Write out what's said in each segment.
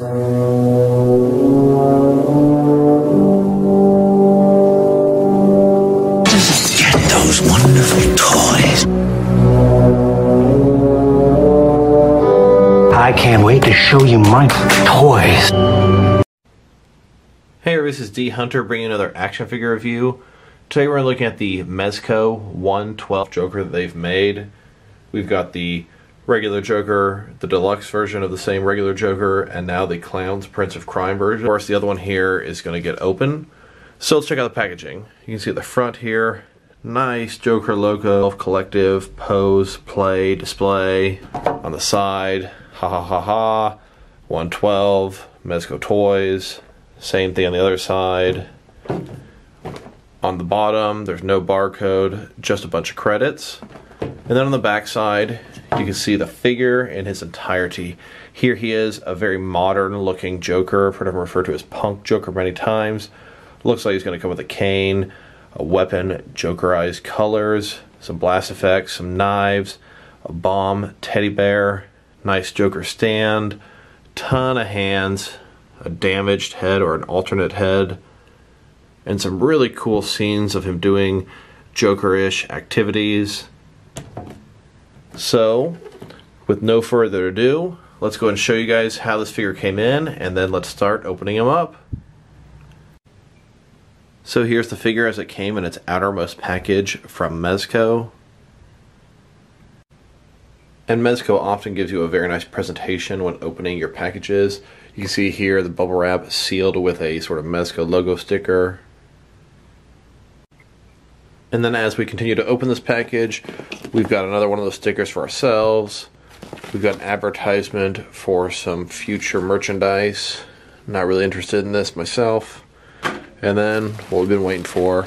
Get those wonderful toys. I can't wait to show you my toys. Hey, this is D Hunter bringing another action figure review. Today we're looking at the Mezco 112 Joker that they've made. We've got the regular Joker, the deluxe version of the same regular Joker, and now the Clown's Prince of Crime version. Of course, the other one here is going to get open. So let's check out the packaging. You can see at the front here, nice Joker logo, collective, pose, play, display. On the side, ha ha ha ha, 112, Mezco Toys. Same thing on the other side. On the bottom, there's no barcode, just a bunch of credits. And then on the back side, you can see the figure in his entirety. Here he is, a very modern looking Joker. I've heard him referred to as Punk Joker many times. Looks like he's going to come with a cane, a weapon, Jokerized colors, some blast effects, some knives, a bomb, teddy bear, nice Joker stand, ton of hands, a damaged head or an alternate head, and some really cool scenes of him doing Joker-ish activities. So, with no further ado, let's go and show you guys how this figure came in, and then let's start opening him up. So here's the figure as it came in its outermost package from Mezco. And Mezco often gives you a very nice presentation when opening your packages. You can see here the bubble wrap sealed with a sort of Mezco logo sticker. And then as we continue to open this package, we've got another one of those stickers for ourselves. We've got an advertisement for some future merchandise. Not really interested in this myself. And then what we've been waiting for,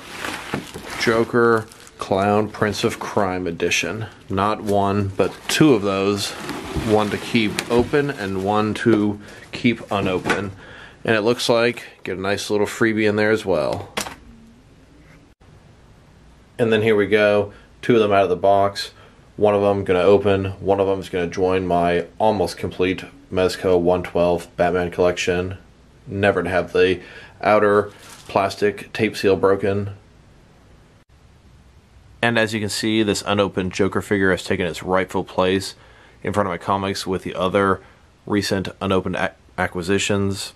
Joker Clown Prince of Crime edition. Not one, but two of those. One to keep open and one to keep unopened. And it looks like, get a nice little freebie in there as well. And then here we go, two of them out of the box. One of them going to open, one of them is going to join my almost complete Mezco 112 Batman collection. Never to have the outer plastic tape seal broken. And as you can see, this unopened Joker figure has taken its rightful place in front of my comics with the other recent unopened acquisitions.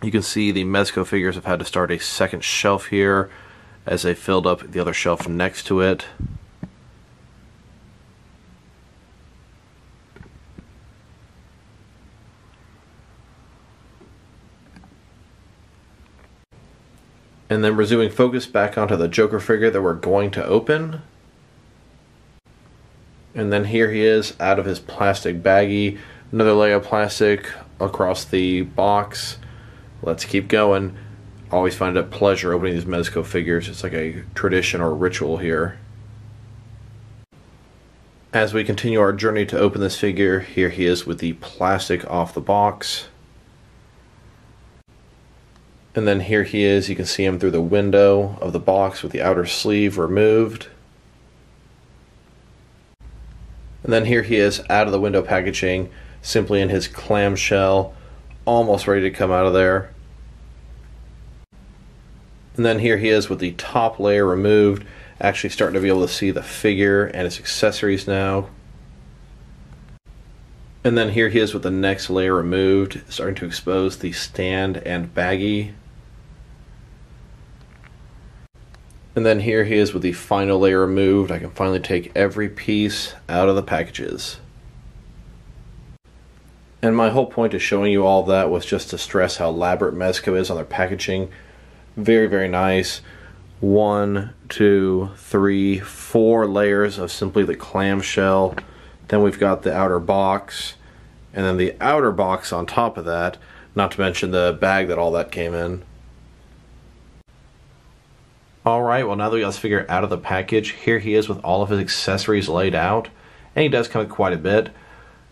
You can see the Mezco figures have had to start a second shelf here as they filled up the other shelf next to it. And then resuming focus back onto the Joker figure that we're going to open. And then here he is out of his plastic baggie. Another layer of plastic across the box. Let's keep going. Always find it a pleasure opening these Mezco figures. It's like a tradition or ritual here. As we continue our journey to open this figure, here he is with the plastic off the box. And then here he is, you can see him through the window of the box with the outer sleeve removed. And then here he is out of the window packaging, simply in his clamshell, almost ready to come out of there. And then here he is with the top layer removed, actually starting to be able to see the figure and its accessories now. And then here he is with the next layer removed, starting to expose the stand and baggie. And then here he is with the final layer removed. I can finally take every piece out of the packages. And my whole point of showing you all that was just to stress how elaborate Mezco is on their packaging. Very, very nice. 1, 2, 3, 4 layers of simply the clamshell. Then we've got the outer box, and then the outer box on top of that, not to mention the bag that all that came in. Alright, well now that we got this figure out of the package, here he is with all of his accessories laid out, and he does come with quite a bit.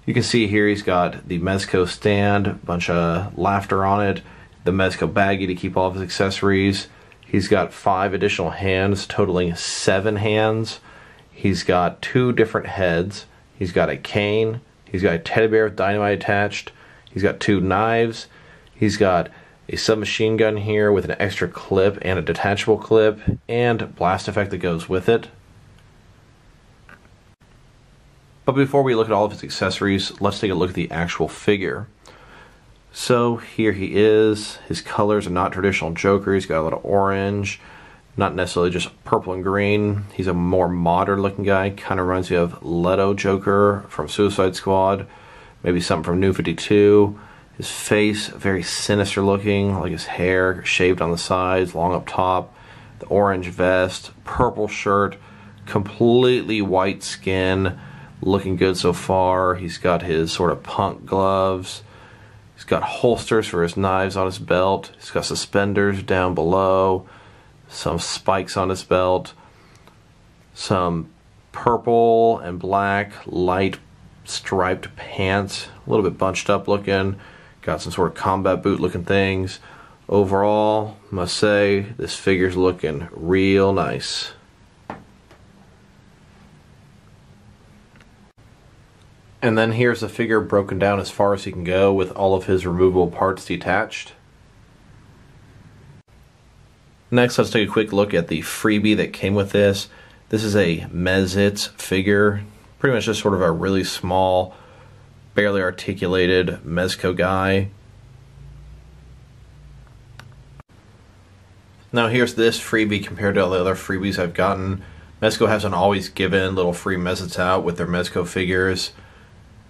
You can see here he's got the Mezco stand, a bunch of laughter on it, the Mezco baggie to keep all of his accessories. He's got 5 additional hands, totaling 7 hands. He's got 2 different heads. He's got a cane. He's got a teddy bear with dynamite attached. He's got two knives. He's got a submachine gun here with an extra clip and a detachable clip and blast effect that goes with it. But before we look at all of his accessories, let's take a look at the actual figure. So here he is. His colors are not traditional Joker. He's got a lot of orange, not necessarily just purple and green. He's a more modern looking guy. Kind of reminds me of Leto Joker from Suicide Squad. Maybe something from New 52. His face, very sinister looking, like his hair shaved on the sides, long up top. The orange vest, purple shirt, completely white skin. Looking good so far. He's got his sort of punk gloves. He's got holsters for his knives on his belt. He's got suspenders down below. Some spikes on his belt. Some purple and black light striped pants. A little bit bunched up looking. Got some sort of combat boot looking things. Overall, I must say, this figure's looking real nice. And then here's the figure broken down as far as he can go with all of his removable parts detached. Next, let's take a quick look at the freebie that came with this. This is a Mezits figure. Pretty much just sort of a really small, barely articulated Mezco guy. Now here's this freebie compared to all the other freebies I've gotten. Mezco hasn't always given little free Mezits out with their Mezco figures.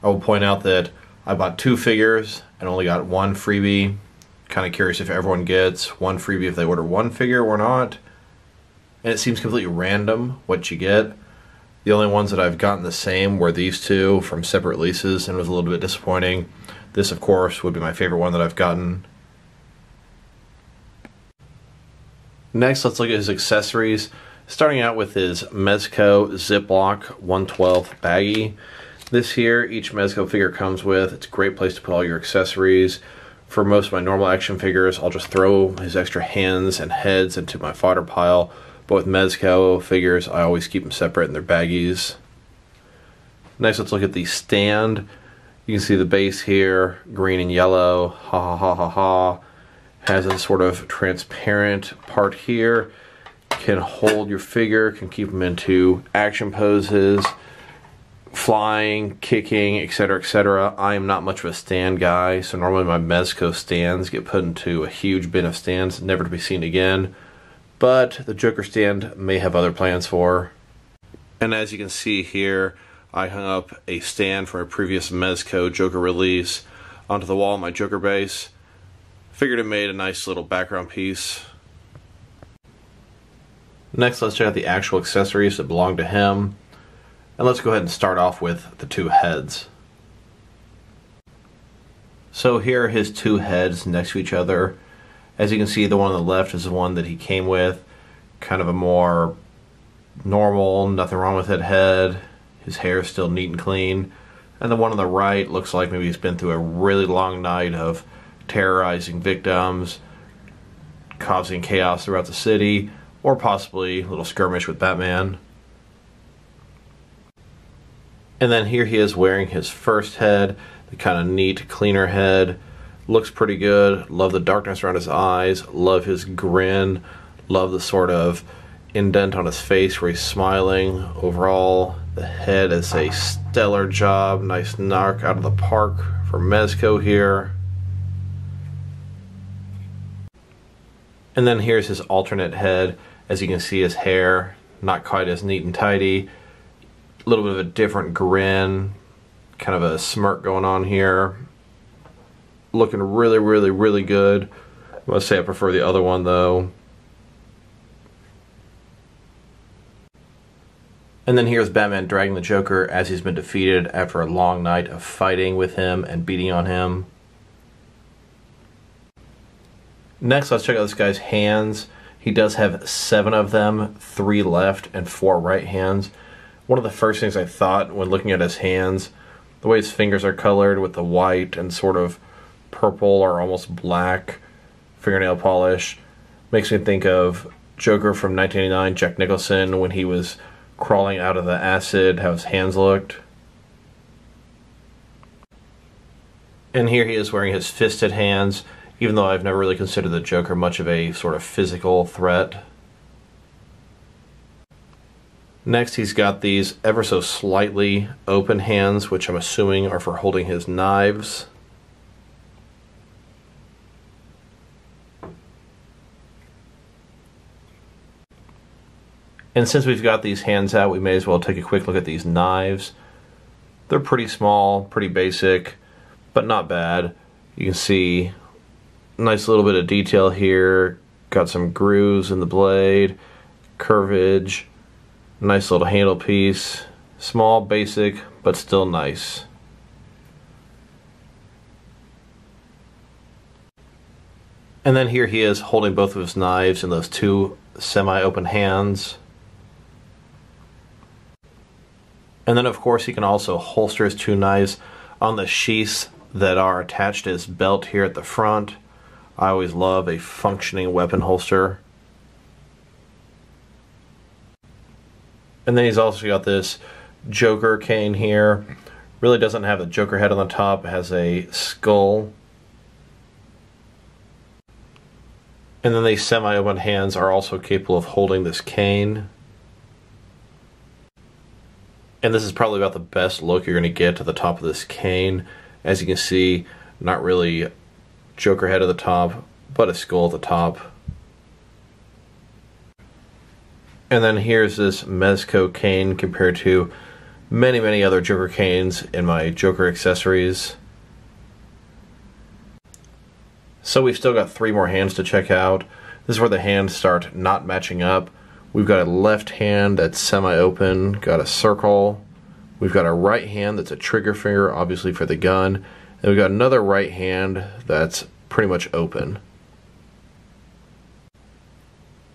I will point out that I bought 2 figures and only got 1 freebie. Kind of curious if everyone gets 1 freebie if they order 1 figure or not. And it seems completely random what you get. The only ones that I've gotten the same were these 2 from separate releases, and it was a little bit disappointing. This, of course, would be my favorite one that I've gotten. Next, let's look at his accessories. Starting out with his Mezco Ziploc 112 baggie. This here, each Mezco figure comes with. It's a great place to put all your accessories. For most of my normal action figures, I'll just throw his extra hands and heads into my fodder pile. But with Mezco figures, I always keep them separate in their baggies. Next, let's look at the stand. You can see the base here, green and yellow. Ha ha ha ha ha. Has a sort of transparent part here. Can hold your figure, can keep them into action poses. Flying, kicking, etc., etc. I am not much of a stand guy, so normally my Mezco stands get put into a huge bin of stands, never to be seen again. But the Joker stand may have other plans for. And as you can see here, I hung up a stand from a previous Mezco Joker release onto the wall of my Joker base. Figured it made a nice little background piece. Next, let's check out the actual accessories that belong to him. And let's go ahead and start off with the 2 heads. So here are his 2 heads next to each other. As you can see, the one on the left is the one that he came with. Kind of a more normal, nothing wrong with it head. His hair is still neat and clean. And the one on the right looks like maybe he's been through a really long night of terrorizing victims, causing chaos throughout the city, or possibly a little skirmish with Batman. And then here he is wearing his first head, the kind of neat, cleaner head. Looks pretty good. Love the darkness around his eyes. Love his grin. Love the sort of indent on his face where he's smiling. Overall, the head is a stellar job. Nice knock out of the park for Mezco here. And then here's his alternate head. As you can see, his hair, not quite as neat and tidy. A little bit of a different grin, kind of a smirk going on here. Looking really, really, really good. I must say I prefer the other one though. And then here's Batman dragging the Joker as he's been defeated after a long night of fighting with him and beating on him. Next, let's check out this guy's hands. He does have 7 of them, 3 left and 4 right hands. One of the first things I thought when looking at his hands, the way his fingers are colored with the white and sort of purple or almost black fingernail polish, makes me think of Joker from 1989, Jack Nicholson, when he was crawling out of the acid, how his hands looked. And here he is wearing his fisted hands, even though I've never really considered the Joker much of a sort of physical threat. Next, he's got these ever so slightly open hands, which I'm assuming are for holding his knives. And since we've got these hands out, we may as well take a quick look at these knives. They're pretty small, pretty basic, but not bad. You can see a nice little bit of detail here. Got some grooves in the blade, curvage, nice little handle piece. Small, basic, but still nice. And then here he is holding both of his knives in those two semi-open hands. And then of course he can also holster his two knives on the sheaths that are attached to his belt here at the front. I always love a functioning weapon holster. And then he's also got this Joker cane here. Really doesn't have the Joker head on the top, it has a skull. And then these semi-open hands are also capable of holding this cane. And this is probably about the best look you're going to get to the top of this cane. As you can see, not really Joker head at the top, but a skull at the top. And then here's this Mezco cane compared to many, many other Joker canes in my Joker accessories. So we've still got 3 more hands to check out. This is where the hands start not matching up. We've got a left hand that's semi-open, got a circle. We've got a right hand that's a trigger finger, obviously for the gun. And we've got another right hand that's pretty much open.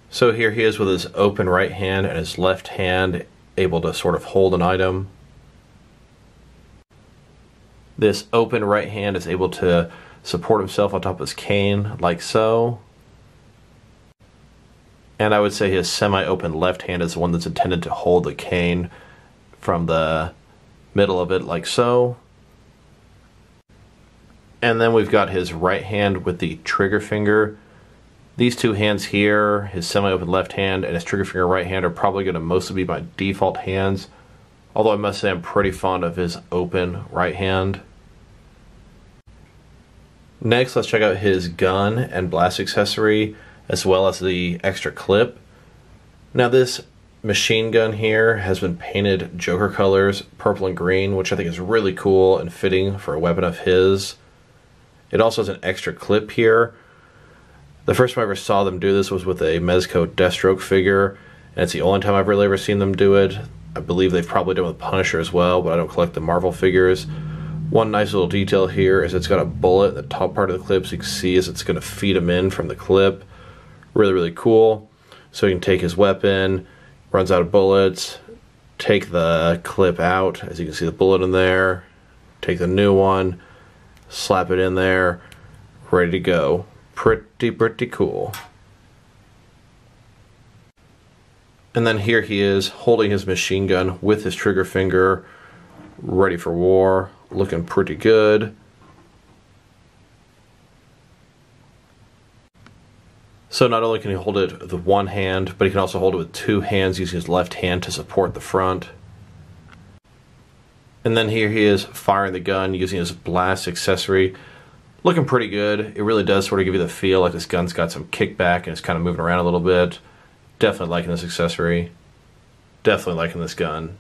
So here he is with his open right hand and his left hand able to sort of hold an item. This open right hand is able to support himself on top of his cane, like so. And I would say his semi-open left hand is the one that's intended to hold the cane from the middle of it, like so. And then we've got his right hand with the trigger finger. These two hands here, his semi-open left hand and his trigger finger right hand, are probably going to mostly be my default hands. Although I must say I'm pretty fond of his open right hand. Next, let's check out his gun and blast accessory, as well as the extra clip. Now this machine gun here has been painted Joker colors, purple and green, which I think is really cool and fitting for a weapon of his. It also has an extra clip here. The first time I ever saw them do this was with a Mezco Deathstroke figure, and it's the only time I've really ever seen them do it. I believe they've probably done it with Punisher as well, but I don't collect the Marvel figures. One nice little detail here is it's got a bullet in the top part of the clip, so you can see as it's going to feed him in from the clip. Really, really cool. So he can take his weapon, runs out of bullets, take the clip out, as you can see the bullet in there, take the new one, slap it in there, ready to go. Pretty cool. And then here he is holding his machine gun with his trigger finger, ready for war, looking pretty good. So not only can he hold it with one hand, but he can also hold it with 2 hands using his left hand to support the front. And then here he is firing the gun using his blast accessory. Looking pretty good. It really does sort of give you the feel like this gun's got some kickback and it's kind of moving around a little bit. Definitely liking this accessory. Definitely liking this gun.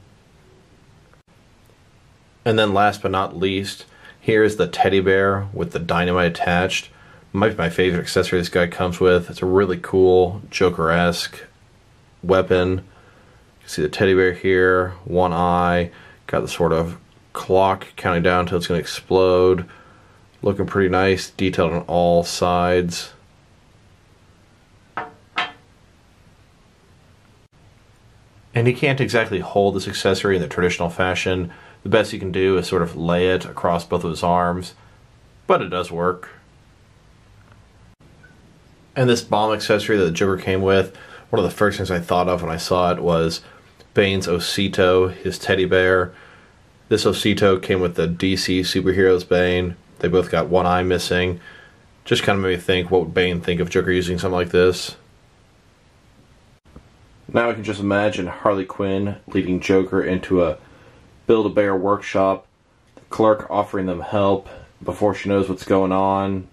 And then last but not least, here's the teddy bear with the dynamite attached. Might be my favorite accessory this guy comes with. It's a really cool Joker-esque weapon. You can see the teddy bear here, one eye, got the sort of clock counting down until it's going to explode. Looking pretty nice, detailed on all sides. And he can't exactly hold this accessory in the traditional fashion. The best you can do is sort of lay it across both of his arms, but it does work. And this bomb accessory that the Joker came with, one of the first things I thought of when I saw it was Bane's Osito, his teddy bear. This Osito came with the DC Superheroes Bane. They both got one eye missing. Just kind of made me think, what would Bane think of Joker using something like this? Now I can just imagine Harley Quinn leading Joker into a Build-A-Bear workshop, the clerk offering them help before she knows what's going on,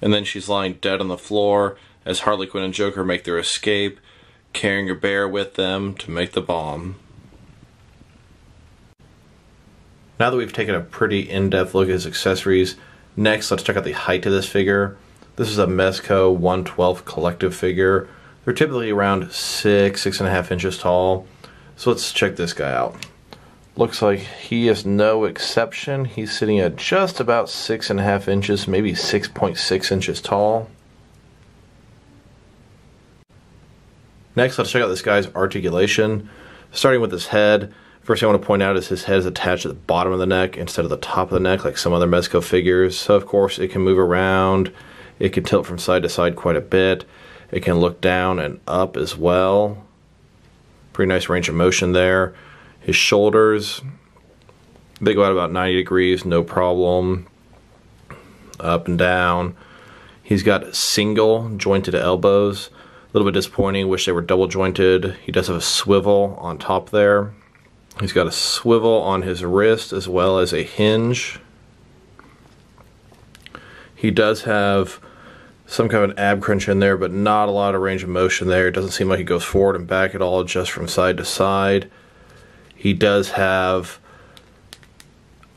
and then she's lying dead on the floor as Harley Quinn and Joker make their escape, carrying a bear with them to make the bomb. Now that we've taken a pretty in-depth look at his accessories, next let's check out the height of this figure. This is a Mezco 1/12 collective figure. They're typically around 6.5 inches tall. So let's check this guy out. Looks like he is no exception. He's sitting at just about 6.5 inches, maybe 6.6 inches tall. Next, let's check out this guy's articulation. Starting with his head, first thing I want to point out is his head is attached at the bottom of the neck instead of the top of the neck like some other Mezco figures. So of course it can move around, it can tilt from side to side quite a bit. It can look down and up as well. Pretty nice range of motion there. His shoulders, they go out about 90 degrees, no problem. Up and down. He's got single jointed elbows. A little bit disappointing, wish they were double jointed. He does have a swivel on top there. He's got a swivel on his wrist as well as a hinge. He does have some kind of an ab crunch in there, but not a lot of range of motion there. It doesn't seem like he goes forward and back at all, just from side to side. He does have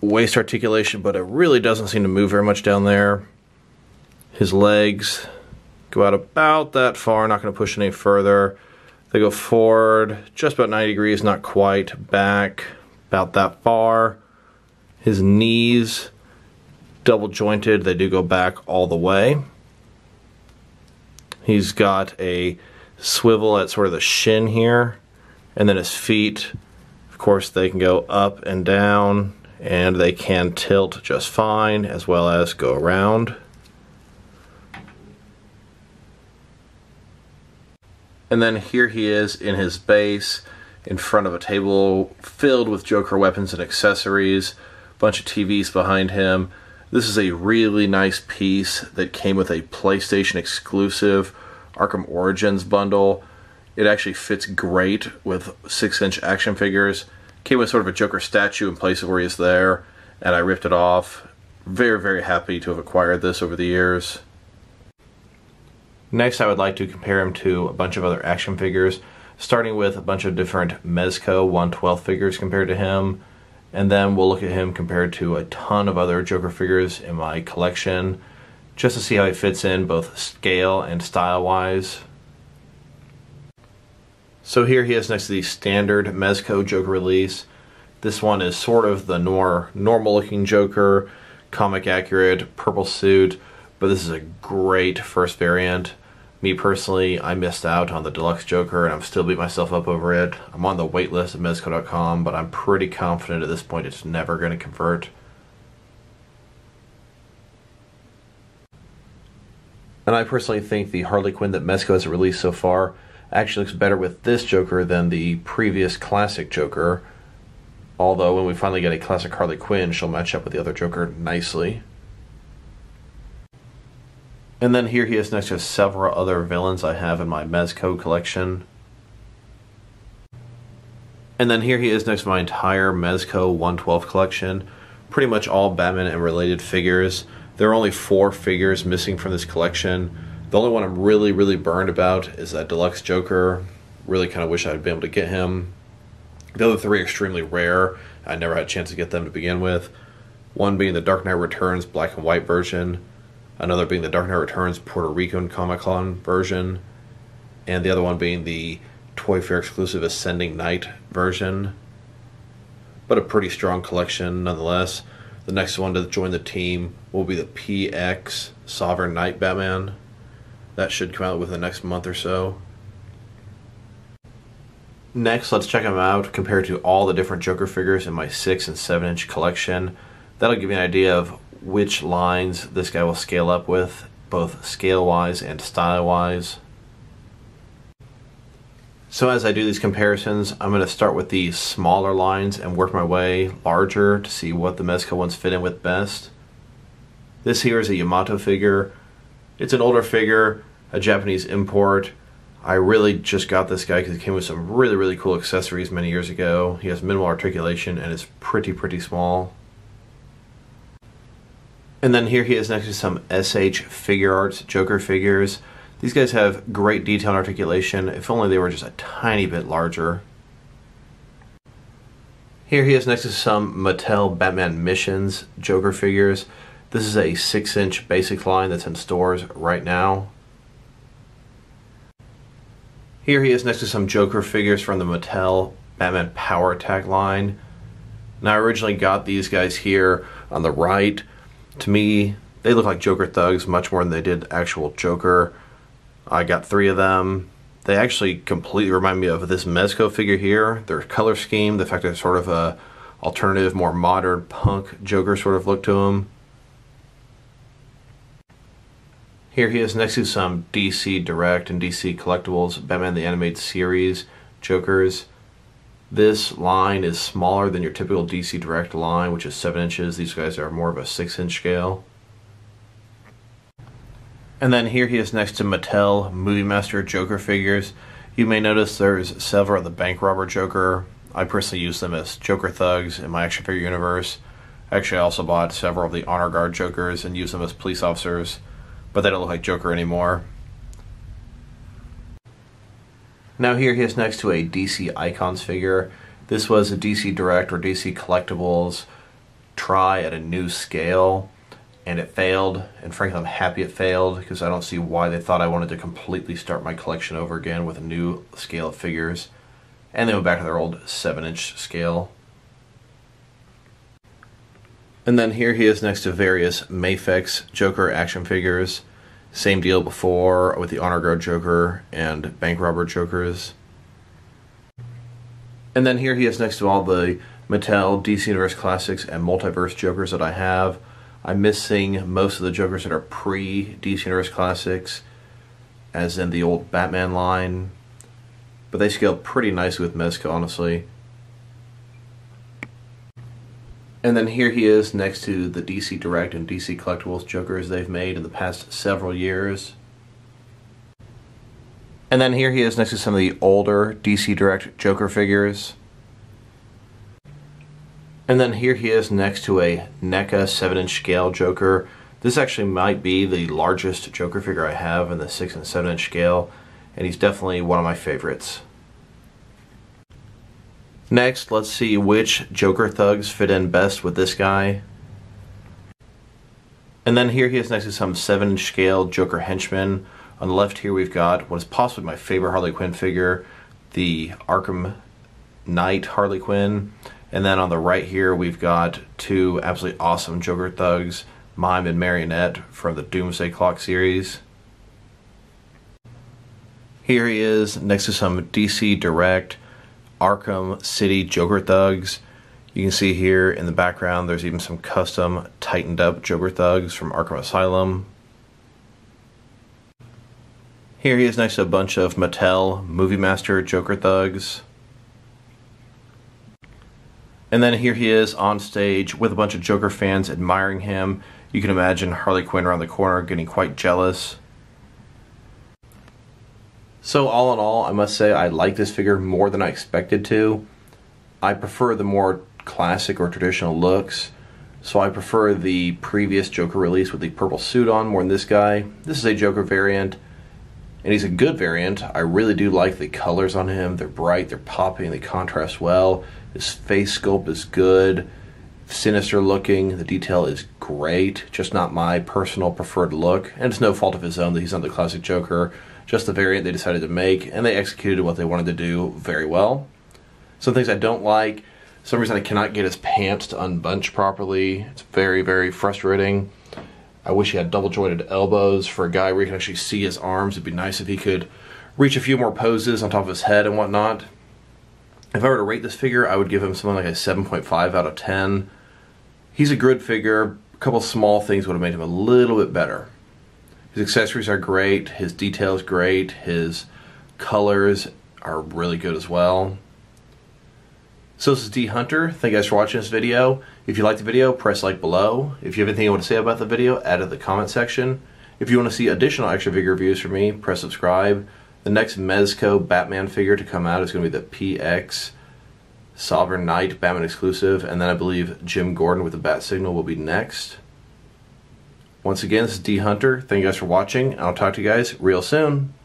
waist articulation, but it really doesn't seem to move very much down there. His legs go out about that far, not going to push any further. They go forward just about 90 degrees, not quite. Back about that far. His knees, double jointed, they do go back all the way. He's got a swivel at sort of the shin here, and then his feet, of course, they can go up and down, and they can tilt just fine, as well as go around. And then here he is in his base, in front of a table filled with Joker weapons and accessories, a bunch of TVs behind him. This is a really nice piece that came with a PlayStation exclusive Arkham Origins bundle. It actually fits great with 6-inch action figures. Came with sort of a Joker statue in place of where he is there, and I ripped it off. Very, very happy to have acquired this over the years. Next, I would like to compare him to a bunch of other action figures, starting with a bunch of different Mezco 1/12 figures compared to him, and then we'll look at him compared to a ton of other Joker figures in my collection, just to see how he fits in both scale and style-wise. So here he is next to the standard Mezco Joker release. This one is sort of the more normal-looking Joker, comic accurate, purple suit, but this is a great first variant. Me personally, I missed out on the deluxe Joker and I'm still beating myself up over it. I'm on the wait list at Mezco.com, but I'm pretty confident at this point it's never going to convert. And I personally think the Harley Quinn that Mezco has released so far actually looks better with this Joker than the previous classic Joker. Although when we finally get a classic Harley Quinn, she'll match up with the other Joker nicely. And then here he is next to several other villains I have in my Mezco collection. And then here he is next to my entire Mezco 1/12 collection. Pretty much all Batman and related figures. There are only 4 figures missing from this collection. The only one I'm really, really burned about is that deluxe Joker. Really kind of wish I'd been able to get him. The other 3 are extremely rare. I never had a chance to get them to begin with. One being the Dark Knight Returns black and white version. Another being the Dark Knight Returns Puerto Rican Comic-Con version, and the other one being the Toy Fair exclusive Ascending Knight version. But a pretty strong collection nonetheless. The next one to join the team will be the PX Sovereign Knight Batman. That should come out within the next month or so. Next, let's check him out compared to all the different Joker figures in my 6 and 7-inch collection. That'll give you an idea of which lines this guy will scale up with, both scale-wise and style-wise. So as I do these comparisons, I'm going to start with the smaller lines and work my way larger to see what the Mezco ones fit in with best. This here is a Yamato figure. It's an older figure, a Japanese import. I really just got this guy because it came with some really cool accessories many years ago. He has minimal articulation and is pretty small. And then here he is next to some SH Figuarts Joker figures. These guys have great detail and articulation, if only they were just a tiny bit larger. Here he is next to some Mattel Batman Missions Joker figures. This is a 6-inch basic line that's in stores right now. Here he is next to some Joker figures from the Mattel Batman Power Attack line. Now I originally got these guys here on the right. To me, they look like Joker thugs much more than they did actual Joker. I got 3 of them. They actually completely remind me of this Mezco figure here. Their color scheme, the fact that it's sort of a alternative, more modern punk Joker sort of look to them. Here he is next to some DC Direct and DC Collectibles Batman the Animated Series Jokers. This line is smaller than your typical DC Direct line, which is 7 inches. These guys are more of a 6-inch scale. And then here he is next to Mattel Movie Master Joker figures. You may notice there's several of the Bank Robber Joker. I personally use them as Joker thugs in my action figure universe. Actually, I also bought several of the Honor Guard Jokers and use them as police officers, but they don't look like Joker anymore. Now here he is next to a DC Icons figure. This was a DC Direct or DC Collectibles try at a new scale, and it failed, and frankly I'm happy it failed because I don't see why they thought I wanted to completely start my collection over again with a new scale of figures, and they went back to their old 7-inch scale. And then here he is next to various Mafex Joker action figures. Same deal before with the Honor Guard Joker and Bank Robber Jokers. And then here he is next to all the Mattel DC Universe Classics and Multiverse Jokers that I have. I'm missing most of the Jokers that are pre-DC Universe Classics, as in the old Batman line, but they scale pretty nicely with Mezco, honestly. And then here he is next to the DC Direct and DC Collectibles Jokers they've made in the past several years. And then here he is next to some of the older DC Direct Joker figures. And then here he is next to a NECA 7-inch scale Joker. This actually might be the largest Joker figure I have in the 6 and 7-inch scale, and he's definitely one of my favorites. Next, let's see which Joker thugs fit in best with this guy. And then here he is next to some 7-inch scale Joker henchmen. On the left here we've got what is possibly my favorite Harley Quinn figure, the Arkham Knight Harley Quinn. And then on the right here we've got 2 absolutely awesome Joker thugs, Mime and Marionette from the Doomsday Clock series. Here he is next to some DC Direct Arkham City Joker thugs. You can see here in the background there's even some custom tightened up Joker thugs from Arkham Asylum. Here he is next to a bunch of Mattel Movie Master Joker thugs. And then here he is on stage with a bunch of Joker fans admiring him. You can imagine Harley Quinn around the corner getting quite jealous. So all in all, I must say I like this figure more than I expected to. I prefer the more classic or traditional looks. So I prefer the previous Joker release with the purple suit on more than this guy. This is a Joker variant, and he's a good variant. I really do like the colors on him. They're bright, they're popping, they contrast well. His face sculpt is good, sinister looking, the detail is great, just not my personal preferred look, and it's no fault of his own that he's not the classic Joker, just the variant they decided to make, and they executed what they wanted to do very well. Some things I don't like, for some reason I cannot get his pants to unbunch properly. It's very frustrating. I wish he had double jointed elbows for a guy where you can actually see his arms. It'd be nice if he could reach a few more poses on top of his head and whatnot. If I were to rate this figure, I would give him something like a 7.5 out of 10. He's a good figure. A couple small things would have made him a little bit better. His accessories are great, his detail is great, his colors are really good as well. So this is D Hunter. Thank you guys for watching this video. If you liked the video, press like below. If you have anything you want to say about the video, add it in the comment section. If you want to see additional action figure reviews from me, press subscribe. The next Mezco Batman figure to come out is going to be the PX Sovereign Knight Batman exclusive, and then I believe Jim Gordon with the Bat Signal will be next. Once again, this is D Hunter. Thank you guys for watching, and I'll talk to you guys real soon.